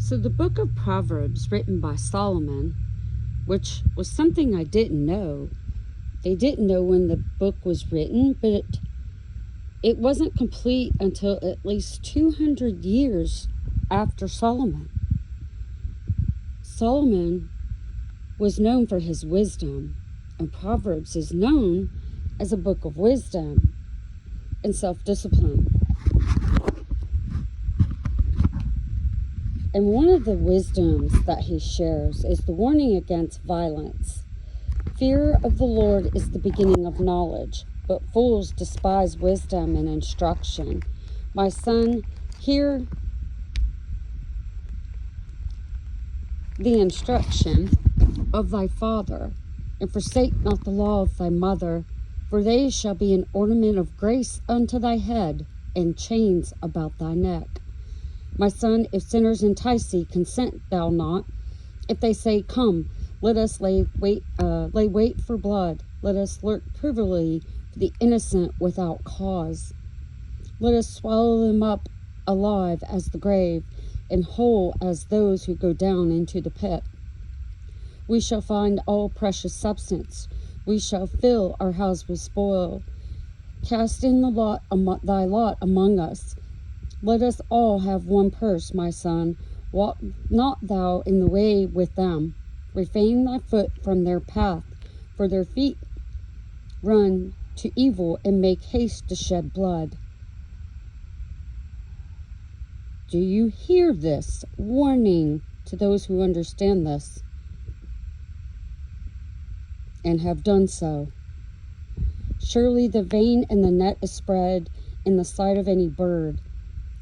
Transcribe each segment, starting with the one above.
So the book of Proverbs, written by Solomon, which was something I didn't know. They didn't know when the book was written, but it wasn't complete until at least 200 years after Solomon. Solomon was known for his wisdom, and Proverbs is known as a book of wisdom and self-discipline. And one of the wisdoms that he shares is the warning against violence. Fear of the Lord is the beginning of knowledge, but fools despise wisdom and instruction. My son, hear the instruction of thy father, and forsake not the law of thy mother, for they shall be an ornament of grace unto thy head, and chains about thy neck. My son, if sinners entice thee, consent thou not. If they say, Come, let us lay wait for blood. Let us lurk privily for the innocent without cause. Let us swallow them up alive as the grave, and whole as those who go down into the pit. We shall find all precious substance. We shall fill our house with spoil. Cast in thy lot among us. Let us all have one purse, my son. Walk not thou in the way with them. Refrain thy foot from their path, for their feet run to evil and make haste to shed blood. Do you hear this warning to those who understand this and have done so? Surely the vein and the net is spread in the sight of any bird,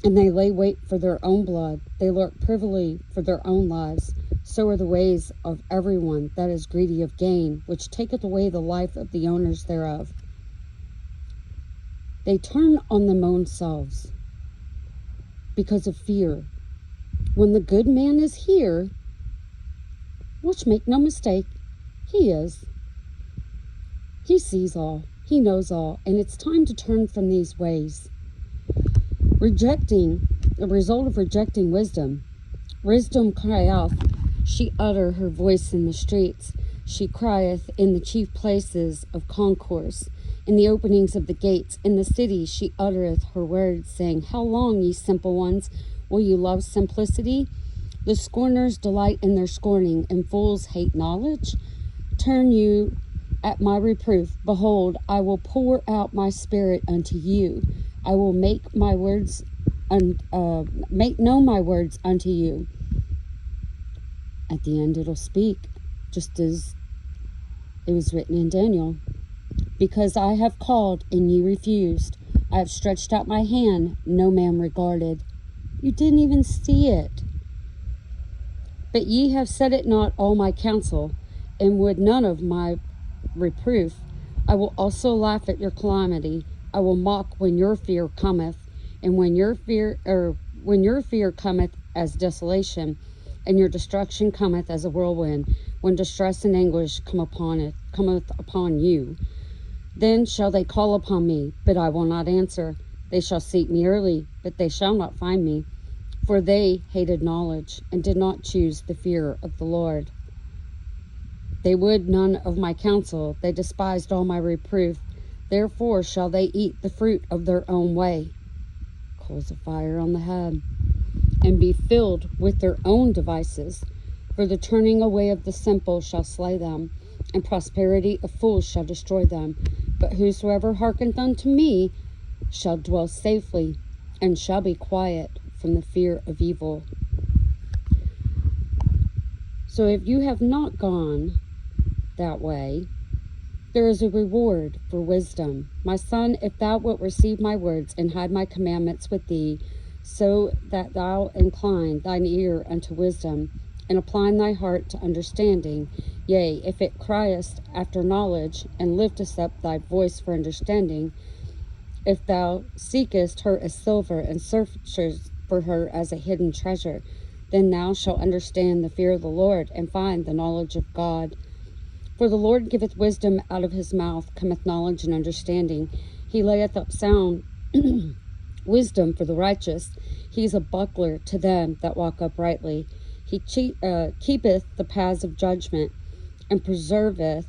and they lay wait for their own blood. They lurk privily for their own lives. So are the ways of everyone that is greedy of gain, which taketh away the life of the owners thereof. They turn on them own selves because of fear. When the good man is here, which make no mistake, he is. He sees all, he knows all, and it's time to turn from these ways. The result of rejecting wisdom. Wisdom crieth, she utter her voice in the streets. She crieth in the chief places of concourse, in the openings of the gates. In the city she uttereth her words, saying, How long, ye simple ones, will you love simplicity? The scorners delight in their scorning, and fools hate knowledge. Turn you at my reproof. Behold, I will pour out my spirit unto you. I will make my words, make known my words unto you. At the end it'll speak, just as it was written in Daniel. Because I have called and ye refused. I have stretched out my hand, no man regarded. You didn't even see it. But ye have set it not all my counsel, and would none of my reproof. I will also laugh at your calamity. I will mock when your fear cometh, and when your fear cometh as desolation, and your destruction cometh as a whirlwind, when distress and anguish cometh upon you. Then shall they call upon me, but I will not answer. They shall seek me early, but they shall not find me. For they hated knowledge, and did not choose the fear of the Lord. They would none of my counsel, they despised all my reproof. Therefore shall they eat the fruit of their own way, coals of fire on the head, and be filled with their own devices. For the turning away of the simple shall slay them, and prosperity of fools shall destroy them. But whosoever hearkeneth unto me shall dwell safely, and shall be quiet from the fear of evil. So if you have not gone that way, there is a reward for wisdom. My son, if thou wilt receive my words, and hide my commandments with thee, so that thou incline thine ear unto wisdom, and apply thy heart to understanding, yea, if it criest after knowledge, and liftest up thy voice for understanding, if thou seekest her as silver, and searchest for her as a hidden treasure, then thou shalt understand the fear of the Lord, and find the knowledge of God. For the Lord giveth wisdom, out of his mouth cometh knowledge and understanding. He layeth up sound wisdom for the righteous. He is a buckler to them that walk uprightly. He keepeth the paths of judgment, and preserveth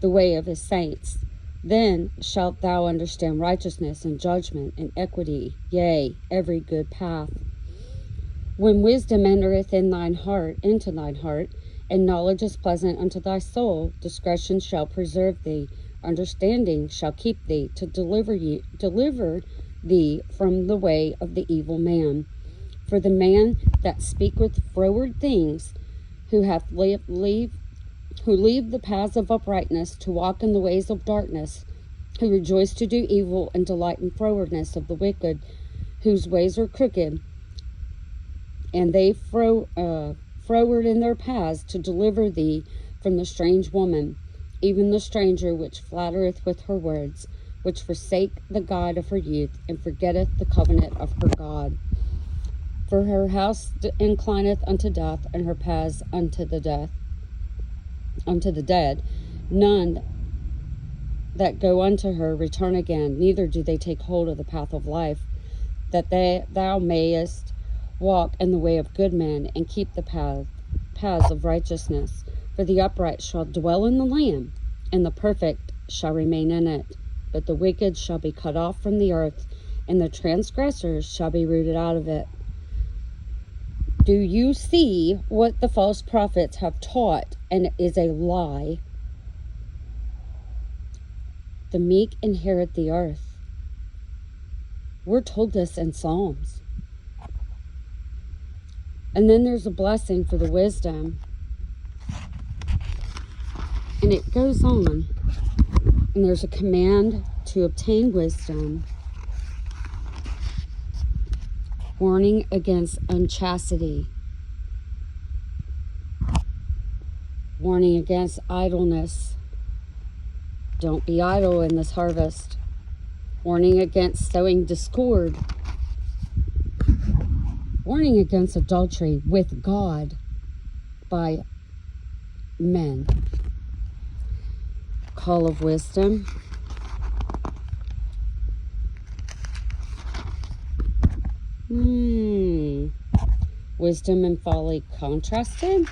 the way of his saints. Then shalt thou understand righteousness and judgment and equity, yea, every good path. When wisdom entereth into thine heart, and knowledge is pleasant unto thy soul, discretion shall preserve thee, understanding shall keep thee, to deliver thee from the way of the evil man. For the man that speaketh froward things, who leave the paths of uprightness, to walk in the ways of darkness, who rejoice to do evil and delight in frowardness of the wicked, whose ways are crooked, and they froward in their paths, to deliver thee from the strange woman, even the stranger which flattereth with her words, which forsake the God of her youth, and forgetteth the covenant of her God. For her house inclineth unto death, and her paths unto the dead. None that go unto her return again, neither do they take hold of the path of life, that thou mayest walk in the way of good men, and keep the paths of righteousness. For the upright shall dwell in the land, and the perfect shall remain in it. But the wicked shall be cut off from the earth, and the transgressors shall be rooted out of it. Do you see what the false prophets have taught, and it is a lie? The meek inherit the earth. We're told this in Psalms. And then there's a blessing for the wisdom. And it goes on. And there's a command to obtain wisdom. Warning against unchastity. Warning against idleness. Don't be idle in this harvest. Warning against sowing discord. Warning against adultery with God by men. Call of wisdom. Wisdom and folly contrasted.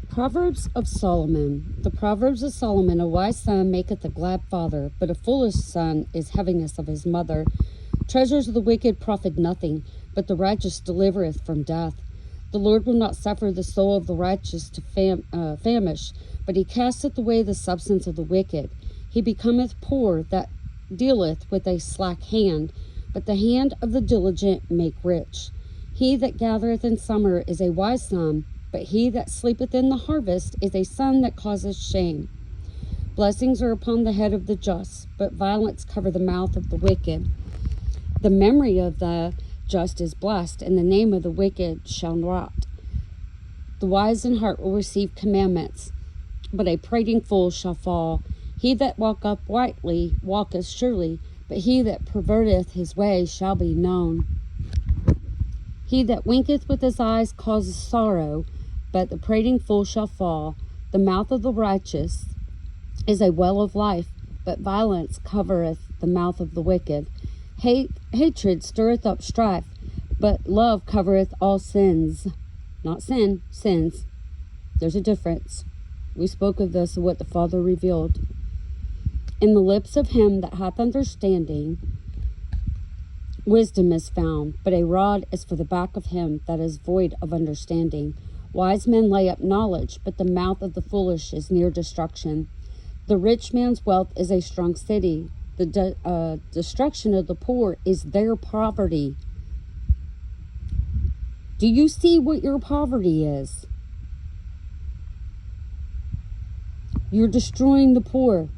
Proverbs of Solomon. The Proverbs of Solomon: a wise son maketh a glad father, but a foolish son is heaviness of his mother. Treasures of the wicked profit nothing, but the righteous delivereth from death. The Lord will not suffer the soul of the righteous to famish, but he casteth away the substance of the wicked. He becometh poor that dealeth with a slack hand, but the hand of the diligent make rich. He that gathereth in summer is a wise son, but he that sleepeth in the harvest is a son that causeth shame. Blessings are upon the head of the just, but violence cover the mouth of the wicked. The memory of the just is blessed, and the name of the wicked shall rot. The wise in heart will receive commandments, but a prating fool shall fall. He that walketh uprightly walketh surely, but he that perverteth his way shall be known. He that winketh with his eyes causeth sorrow, but the prating fool shall fall. The mouth of the righteous is a well of life, but violence covereth the mouth of the wicked. Hatred stirreth up strife, but love covereth all sins. Not sin, sins. There's a difference. We spoke of this, of what the Father revealed. In the lips of him that hath understanding, wisdom is found, but a rod is for the back of him that is void of understanding. Wise men lay up knowledge, but the mouth of the foolish is near destruction. The rich man's wealth is a strong city. The destruction of the poor is their poverty. Do you see what your poverty is? You're destroying the poor.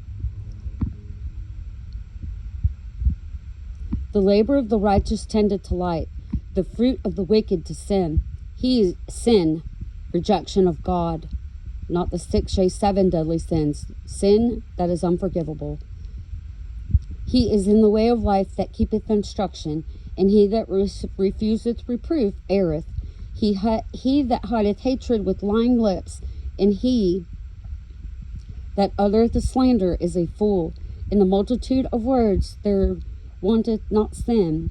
The labor of the righteous tendeth to light, the fruit of the wicked to sin. He is sin, rejection of God, not the 7 deadly sins, sin that is unforgivable. He is in the way of life that keepeth instruction, and he that refuseth reproof erreth. He that hideth hatred with lying lips, and he that uttereth a slander is a fool. In the multitude of words there wanteth not sin,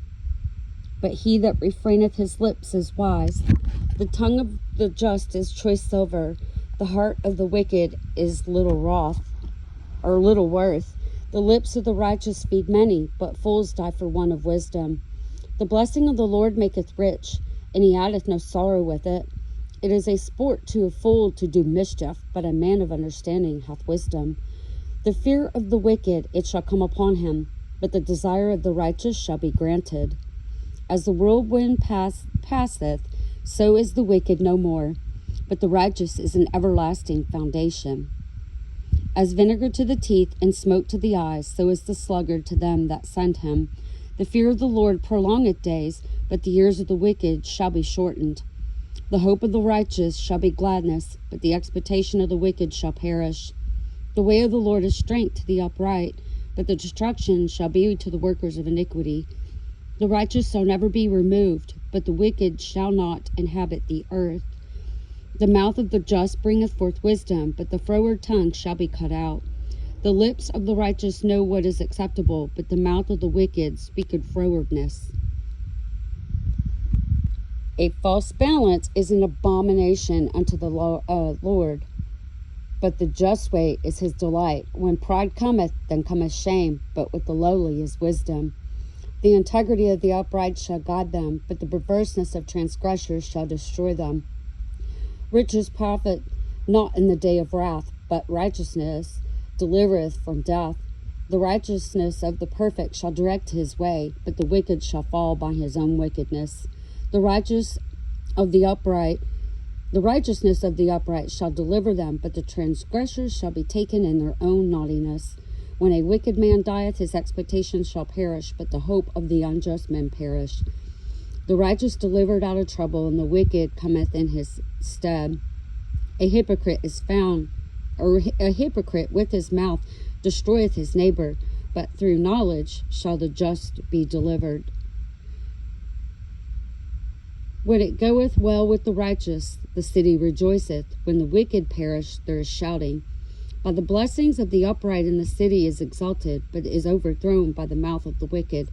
but he that refraineth his lips is wise. The tongue of the just is choice silver, the heart of the wicked is little worth. The lips of the righteous feed many, but fools die for want of wisdom. The blessing of the Lord maketh rich, and he addeth no sorrow with it. It is a sport to a fool to do mischief, but a man of understanding hath wisdom. The fear of the wicked, it shall come upon him, but the desire of the righteous shall be granted. As the whirlwind passeth, so is the wicked no more, but the righteous is an everlasting foundation. As vinegar to the teeth and smoke to the eyes, so is the sluggard to them that send him. The fear of the Lord prolongeth days, but the years of the wicked shall be shortened. The hope of the righteous shall be gladness, but the expectation of the wicked shall perish. The way of the Lord is strength to the upright, but the destruction shall be to the workers of iniquity. The righteous shall never be removed, but the wicked shall not inhabit the earth. The mouth of the just bringeth forth wisdom, but the froward tongue shall be cut out. The lips of the righteous know what is acceptable, but the mouth of the wicked speaketh frowardness. A false balance is an abomination unto the Lord, but the just way is his delight. When pride cometh, then cometh shame, but with the lowly is wisdom. The integrity of the upright shall guide them, but the perverseness of transgressors shall destroy them. Riches profit not in the day of wrath, but righteousness delivereth from death. The righteousness of the perfect shall direct his way, but the wicked shall fall by his own wickedness. The righteousness of the upright shall deliver them, but the transgressors shall be taken in their own naughtiness. When a wicked man dieth, his expectation shall perish, but the hope of the unjust men perish. The righteous delivered out of trouble, and the wicked cometh in his stead. A hypocrite with his mouth destroyeth his neighbor, but through knowledge shall the just be delivered. When it goeth well with the righteous, the city rejoiceth. When the wicked perish, there is shouting. By the blessings of the upright in the city is exalted, but is overthrown by the mouth of the wicked.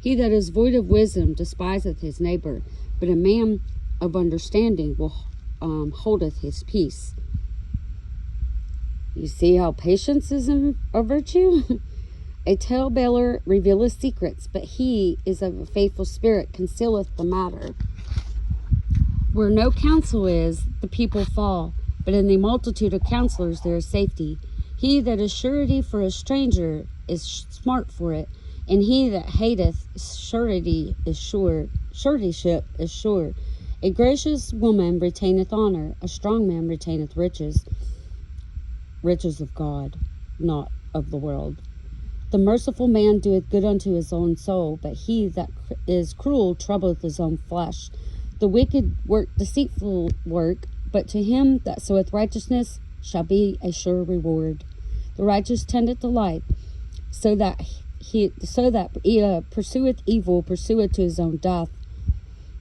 He that is void of wisdom despiseth his neighbor, but a man of understanding holdeth his peace. You see how patience is a virtue? A talebearer revealeth secrets, but he is of a faithful spirit concealeth the matter. Where no counsel is, the people fall, but in the multitude of counselors there is safety. He that is surety for a stranger is smart for it, and he that hateth suretyship is sure. A gracious woman retaineth honor, a strong man retaineth riches of God, not of the world. The merciful man doeth good unto his own soul, but he that is cruel troubleth his own flesh. The wicked work deceitful work, but to him that soweth righteousness shall be a sure reward. The righteous tendeth the light, so that he pursueth evil, pursueth to his own death.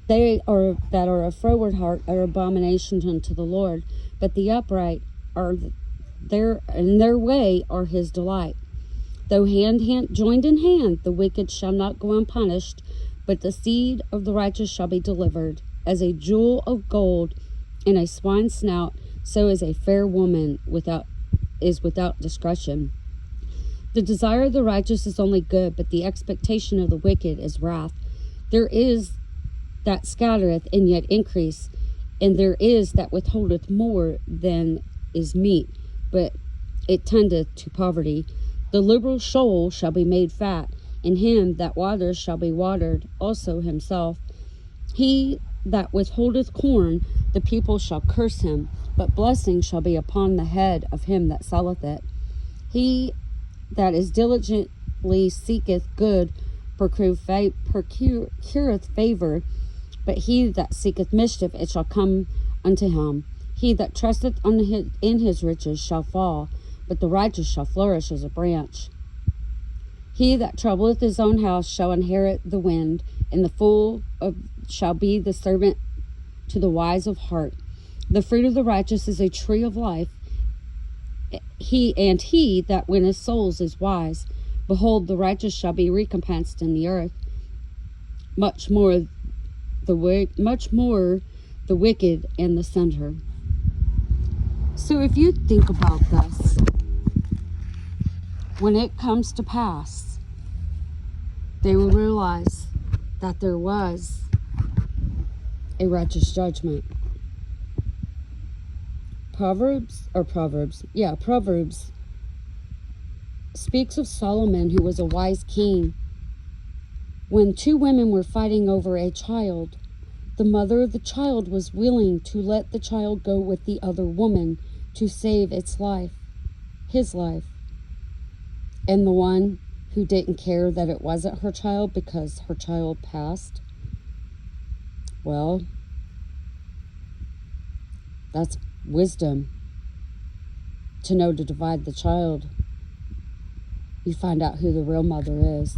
They that are a froward heart are abomination unto the Lord, but the upright are in their way are his delight. Though hand joined in hand, the wicked shall not go unpunished, but the seed of the righteous shall be delivered. As a jewel of gold in a swine's snout, so is a fair woman without discretion. The desire of the righteous is only good, but the expectation of the wicked is wrath. There is that scattereth and yet increase, and there is that withholdeth more than is meet, but it tendeth to poverty. The liberal soul shall be made fat, and him that waters shall be watered, also himself. He that withholdeth corn, the people shall curse him, but blessing shall be upon the head of him that selleth it. He that is diligently seeketh good procureth favor, but he that seeketh mischief, it shall come unto him. He that trusteth in his riches shall fall, but the righteous shall flourish as a branch. He that troubleth his own house shall inherit the wind, and the fool shall be the servant to the wise of heart. The fruit of the righteous is a tree of life. He that winneth souls is wise. Behold, the righteous shall be recompensed in the earth, much more the wicked and the sinner. So if you think about this, when it comes to pass, they will realize that there was a righteous judgment. Proverbs speaks of Solomon, who was a wise king. When two women were fighting over a child, the mother of the child was willing to let the child go with the other woman to save its life, his life. And the one who didn't care that it wasn't her child because her child passed, well, that's wisdom, to know to divide the child. You find out who the real mother is.